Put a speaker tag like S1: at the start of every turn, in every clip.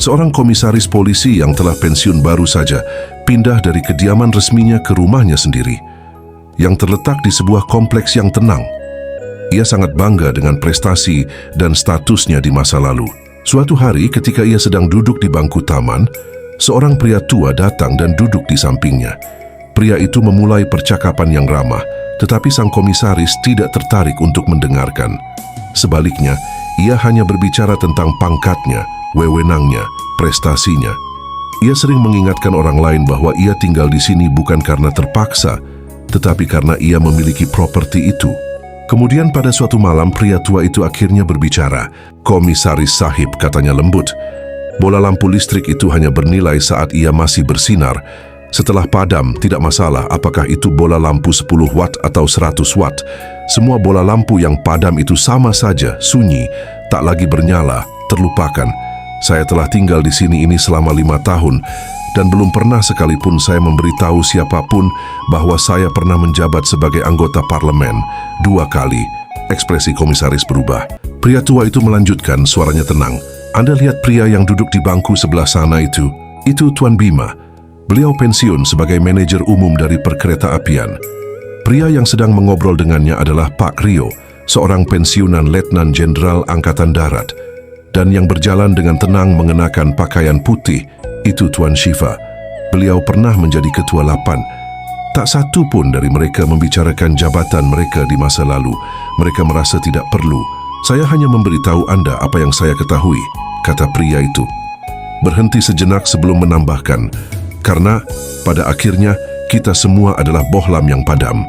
S1: Seorang komisaris polisi yang telah pensiun baru saja pindah dari kediaman resminya ke rumahnya sendiri, yang terletak di sebuah kompleks yang tenang. Ia sangat bangga dengan prestasi dan statusnya di masa lalu. Suatu hari ketika ia sedang duduk di bangku taman, seorang pria tua datang dan duduk di sampingnya. Pria itu memulai percakapan yang ramah, tetapi sang komisaris tidak tertarik untuk mendengarkan. Sebaliknya, ia hanya berbicara tentang pangkatnya, wewenangnya, prestasinya. Ia sering mengingatkan orang lain bahwa ia tinggal di sini bukan karena terpaksa, tetapi karena ia memiliki properti itu. Kemudian pada suatu malam pria tua itu akhirnya berbicara. "Komisaris Sahib," katanya lembut, "bola lampu listrik itu hanya bernilai saat ia masih bersinar. Setelah padam, tidak masalah apakah itu bola lampu 10 watt atau 100 watt. Semua bola lampu yang padam itu sama saja, sunyi, tak lagi bernyala, terlupakan. Saya telah tinggal di sini ini selama 5 tahun, dan belum pernah sekalipun saya memberitahu siapapun bahwa saya pernah menjabat sebagai anggota parlemen 2 kali. Ekspresi komisaris berubah. Pria tua itu melanjutkan, suaranya tenang. "Anda lihat pria yang duduk di bangku sebelah sana itu? Itu Tuan Bima. Beliau pensiun sebagai manajer umum dari perkereta-apian. Pria yang sedang mengobrol dengannya adalah Pak Rio, seorang pensiunan Letnan Jenderal Angkatan Darat. Dan yang berjalan dengan tenang mengenakan pakaian putih, itu Tuan Shiva. Beliau pernah menjadi ketua Lapan. Tak satu pun dari mereka membicarakan jabatan mereka di masa lalu. Mereka merasa tidak perlu. Saya hanya memberitahu Anda apa yang saya ketahui," kata pria itu. Berhenti sejenak sebelum menambahkan, "Karena pada akhirnya kita semua adalah bohlam yang padam.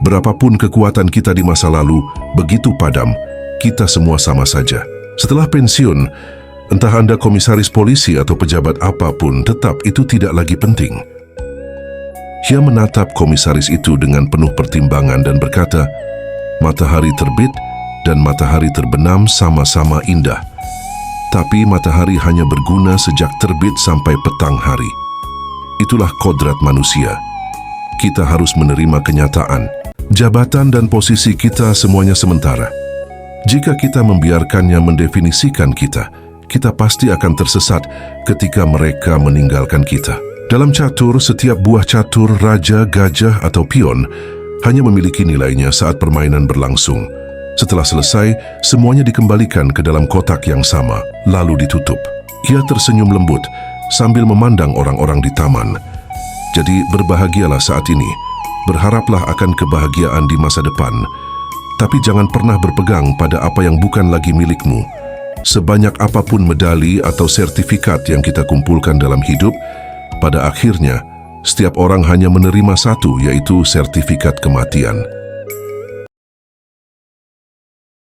S1: Berapapun kekuatan kita di masa lalu, begitu padam, kita semua sama saja. Setelah pensiun, entah Anda komisaris polisi atau pejabat apapun, tetap itu tidak lagi penting." Ia menatap komisaris itu dengan penuh pertimbangan dan berkata, "Matahari terbit dan matahari terbenam sama-sama indah. Tapi matahari hanya berguna sejak terbit sampai petang hari. Itulah kodrat manusia. Kita harus menerima kenyataan. Jabatan dan posisi kita semuanya sementara. Jika kita membiarkannya mendefinisikan kita, kita pasti akan tersesat ketika mereka meninggalkan kita. Dalam catur, setiap buah catur, raja, gajah, atau pion hanya memiliki nilainya saat permainan berlangsung. Setelah selesai, semuanya dikembalikan ke dalam kotak yang sama, lalu ditutup." Ia tersenyum lembut sambil memandang orang-orang di taman. "Jadi berbahagialah saat ini. Berharaplah akan kebahagiaan di masa depan. Tapi jangan pernah berpegang pada apa yang bukan lagi milikmu. Sebanyak apapun medali atau sertifikat yang kita kumpulkan dalam hidup, pada akhirnya, setiap orang hanya menerima satu, yaitu sertifikat kematian.